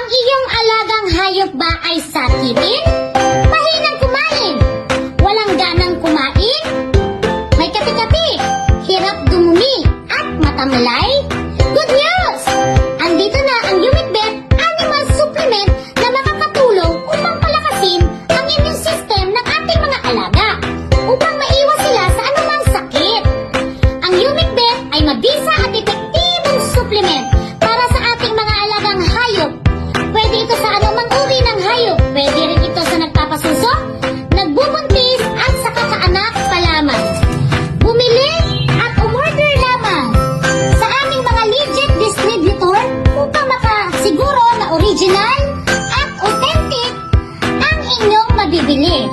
Ang iyong alagang hayop ba ay sakipin? Mahinang kumain? Walang ganang kumain? May kati-kati, hirap dumumi at matamlay? Good news! Andito na ang Humecbet Animal Supplement na makakatulong upang palakasin ang immune system ng ating mga alaga upang maiwas sila sa anumang sakit. Ang Humecbet ay mabisa at epektibong supplement para sa ating mga alagang hayop. Pwede ito sa anumang uri ng hayop. Pwede rin ito sa nagpapasusok, nagbubuntis at sa kakaanak pa lamang. Bumili at umorder lamang sa aming mga legit distributor upang makasiguro na original at authentic ang inyong mabibili.